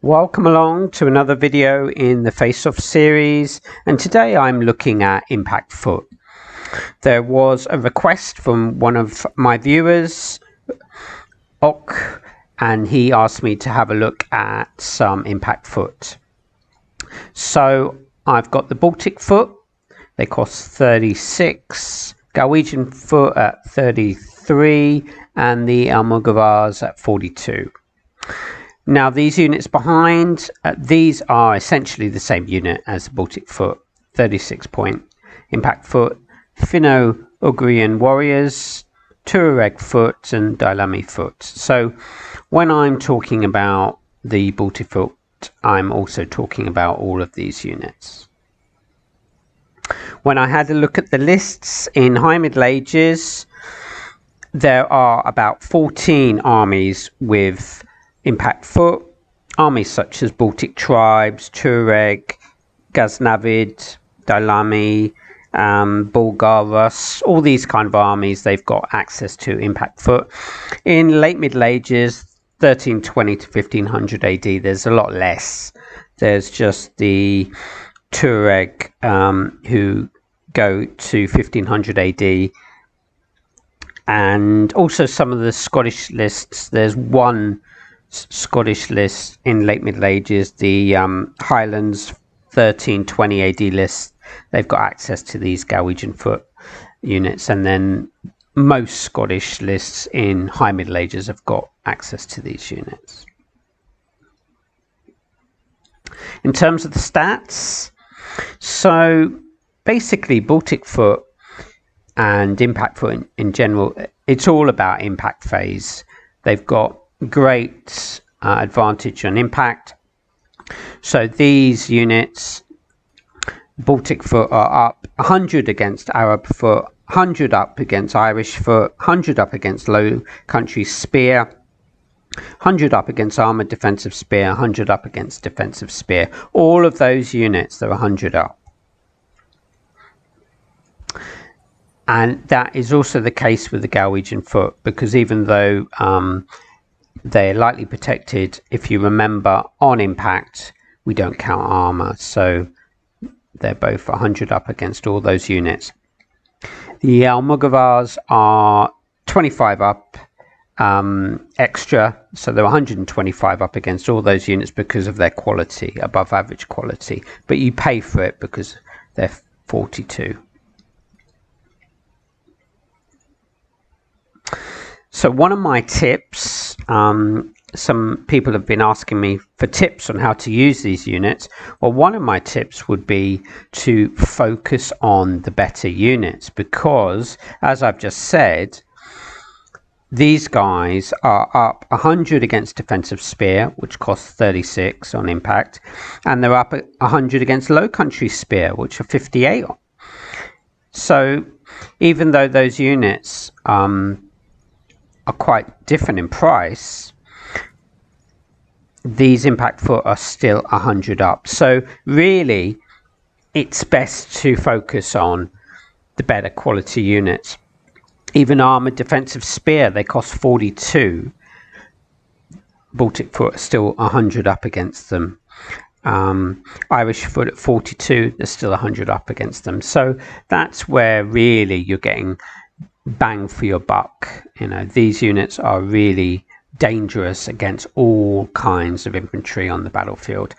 Welcome along to another video in the Face-Off series, and today I'm looking at impact foot. There was a request from one of my viewers, Ok, and he asked me to have a look at some impact foot. So I've got the Baltic foot, they cost 36, Galwegian foot at 33, and the Mughavars at 42. Now these units behind, these are essentially the same unit as the Baltic foot, 36 point impact foot, Finno-Ugrian warriors, Tuareg foot and Daylami foot. So when I'm talking about the Baltic foot, I'm also talking about all of these units. When I had a look at the lists in High Middle Ages, there are about 14 armies with impact foot, armies such as Baltic tribes, Tuareg, Ghaznavid, Daylami, Bulgaris, all these kind of armies, they've got access to impact foot. In late Middle Ages, 1320 to 1500 AD, there's a lot less. There's just the Tuareg who go to 1500 AD, and also some of the Scottish lists. There's one Scottish list in late Middle Ages, the Highlands 1320 AD list. They've got access to these Galwegian foot units, and then most Scottish lists in High Middle Ages have got access to these units. In terms of the stats, so basically Baltic foot and impact foot in general, it's all about impact phase. They've got great advantage on impact. So these units, Baltic foot, are up 100 against Arab foot, 100 up against Irish foot, 100 up against Low Country spear, 100 up against armored defensive spear, 100 up against defensive spear. All of those units, they're 100 up. And that is also the case with the Galwegian foot, because even though they're lightly protected, if you remember, on impact we don't count armor, so they're both 100 up against all those units. The Mughavars are 25 up extra, so they're 125 up against all those units because of their quality, above average quality, but you pay for it because they're 42. So one of my tips, some people have been asking me for tips on how to use these units. Well, one of my tips would be to focus on the better units, because as I've just said, these guys are up 100 against defensive spear, which costs 36 on impact, and they're up 100 against low country spear, which are 58. So even though those units are quite different in price, these impact foot are still 100 up. So really it's best to focus on the better quality units. Even armored defensive spear, they cost 42. Baltic foot are still 100 up against them. Irish foot at 42, they're still 100 up against them. So that's where really you're getting bang for your buck. You know, these units are really dangerous against all kinds of infantry on the battlefield,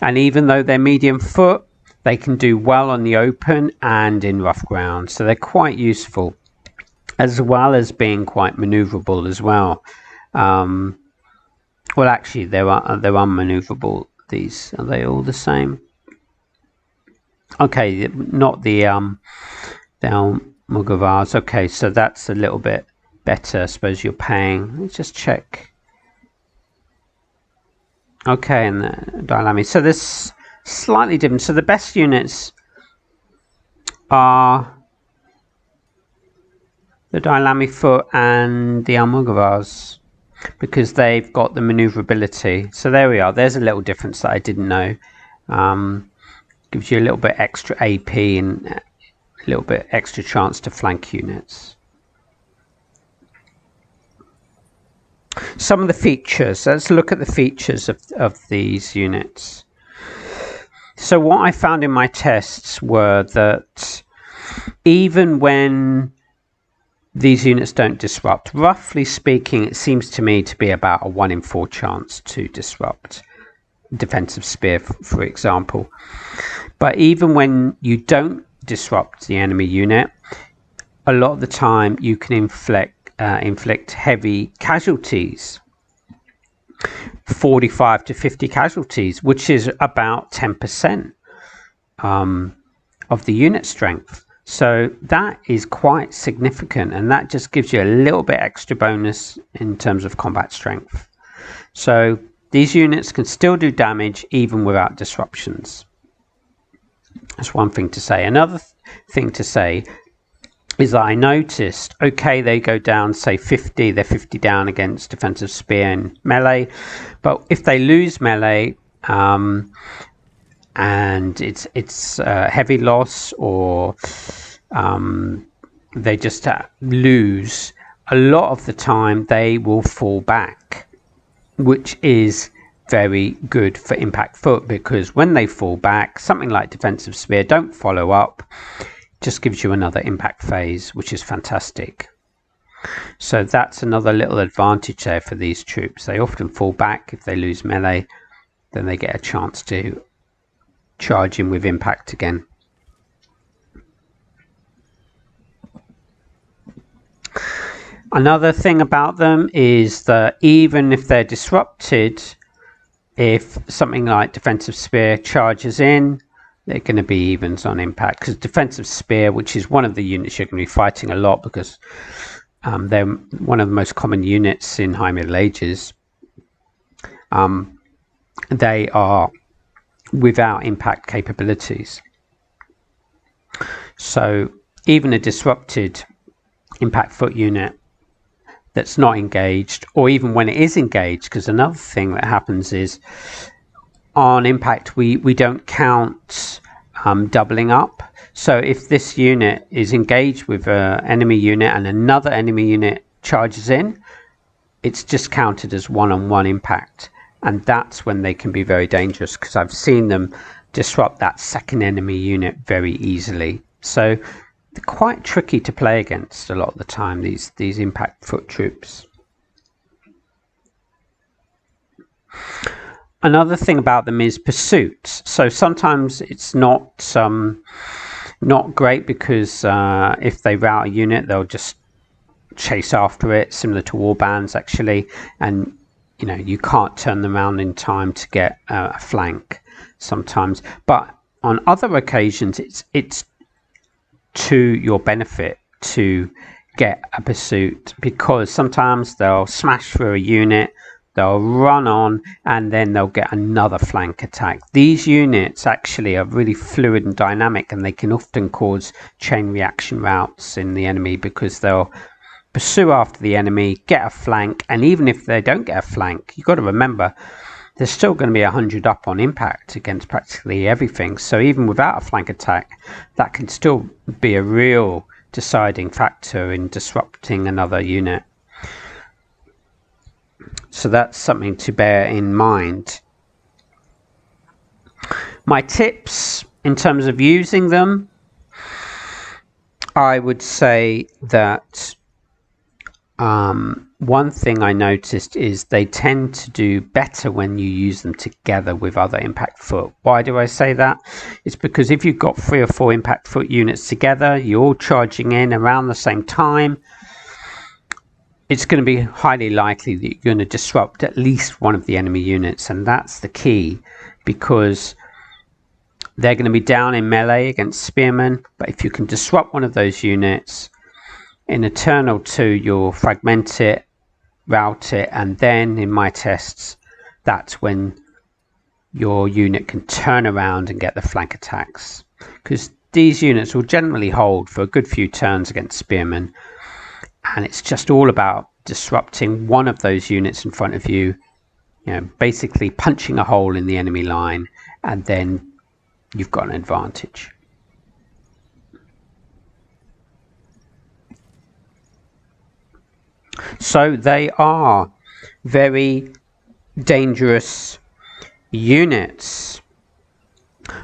and even though they're medium foot, they can do well on the open and in rough ground, so they're quite useful, as well as being quite maneuverable as well. Well, actually they're unmaneuverable. These, are they all the same? Okay, not the Mughavars. Okay, so that's a little bit better. I suppose you're paying. Let's just check. Okay, and the Daylami. So this slightly different. So the best units are the Daylami foot and the Mughavars, because they've got the maneuverability. So there we are. There's a little difference that I didn't know. Gives you a little bit extra AP and a little bit extra chance to flank units. Some of the features, let's look at the features of these units. So what I found in my tests were that even when these units don't disrupt, roughly speaking, it seems to me to be about a 1 in 4 chance to disrupt defensive spear, for example. But even when you don't disrupt the enemy unit, a lot of the time you can inflict heavy casualties, 45 to 50 casualties, which is about 10% of the unit strength. So that is quite significant, and that just gives you a little bit extra bonus in terms of combat strength. So these units can still do damage even without disruptions. That's one thing to say. Another thing to say is that I noticed, okay, they go down, say 50, they're 50 down against defensive spear and melee, but if they lose melee and it's heavy loss, or they just lose, a lot of the time they will fall back, which is very good for impact foot, because when they fall back, something like defensive spear don't follow up, just gives you another impact phase, which is fantastic. So that's another little advantage there for these troops. They often fall back if they lose melee, then they get a chance to charge in with impact again. Another thing about them is that even if they're disrupted, if something like defensive spear charges in, they're going to be evens on impact, because defensive spear, which is one of the units you're going to be fighting a lot, because they're one of the most common units in High Middle Ages, they are without impact capabilities. So even a disrupted impact foot unit that's not engaged, or even when it is engaged, because another thing that happens is on impact we don't count doubling up. So if this unit is engaged with an enemy unit and another enemy unit charges in, it's just counted as one-on-one impact, and that's when they can be very dangerous, because I've seen them disrupt that second enemy unit very easily. So they're quite tricky to play against a lot of the time, these impact foot troops. Another thing about them is pursuit. So sometimes it's not great, because if they rout a unit, they'll just chase after it, similar to war bands actually, and you can't turn them around in time to get a flank sometimes. But on other occasions, it's to your benefit to get a pursuit, because sometimes they'll smash through a unit, they'll run on, and then they'll get another flank attack. These units actually are really fluid and dynamic, and they can often cause chain reaction routes in the enemy, because they'll pursue after the enemy, get a flank, and even if they don't get a flank, you've got to remember there's still going to be 100 up on impact against practically everything. So even without a flank attack, that can still be a real deciding factor in disrupting another unit. So that's something to bear in mind. My tips in terms of using them, I would say that one thing I noticed is they tend to do better when you use them together with other impact foot. Why do I say that? It's because if you've got 3 or 4 impact foot units together, you're all charging in around the same time, it's going to be highly likely that you're going to disrupt at least one of the enemy units, and that's the key, because they're going to be down in melee against spearmen. But if you can disrupt one of those units, in a turn or two you'll fragment it, route it, and then in my tests, that's when your unit can turn around and get the flank attacks, because these units will generally hold for a good few turns against spearmen, and it's just all about disrupting one of those units in front of you, basically punching a hole in the enemy line, and then you've got an advantage. So they are very dangerous units.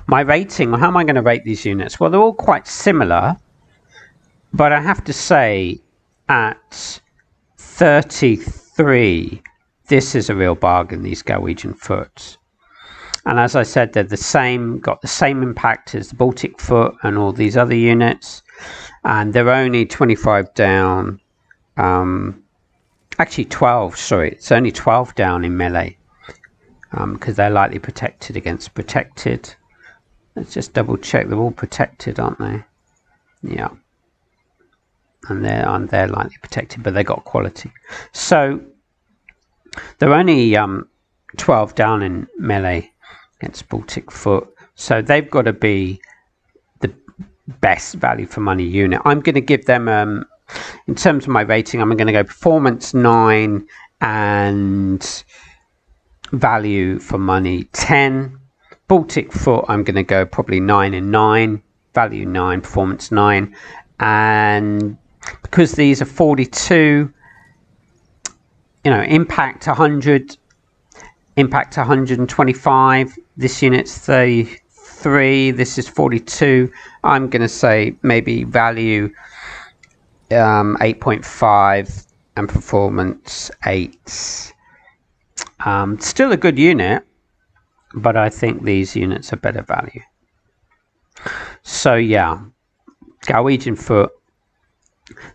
My rating, how am I going to rate these units? Well, they're all quite similar, but I have to say at 33, this is a real bargain, these Galwegian foot. And as I said, they're the same, got the same impact as the Baltic foot and all these other units, and they're only 25 down, actually 12, sorry, it's only 12 down in melee, because they're lightly protected against protected. Let's just double check, they're all protected, aren't they? Yeah. And they're lightly protected, but they got quality. So they're only 12 down in melee against Baltic foot. So they've got to be the best value for money unit. I'm going to give them, in terms of my rating, I'm going to go performance 9 and value for money 10. Baltic foot, I'm going to go probably 9 and 9, value 9, performance 9. And because these are 42, you know, impact 100, impact 125, this unit's 33, this is 42, I'm going to say maybe value 8.5 and performance 8. Still a good unit, but I think these units are better value. So yeah, Galwegian foot,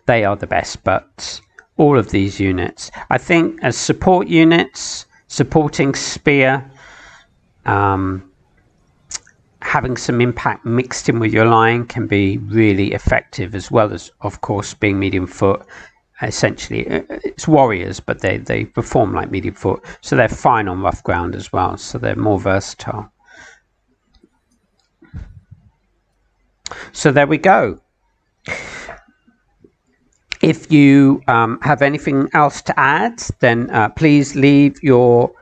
they are the best, but all of these units, I think as support units, supporting spear, having some impact mixed in with your line can be really effective, as well as, of course, being medium foot. Essentially, it's warriors, but they perform like medium foot, so they're fine on rough ground as well, so they're more versatile. So there we go. If you have anything else to add, then please leave your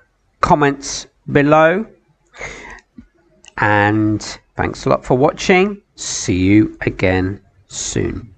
comments below. And thanks a lot for watching. See you again soon.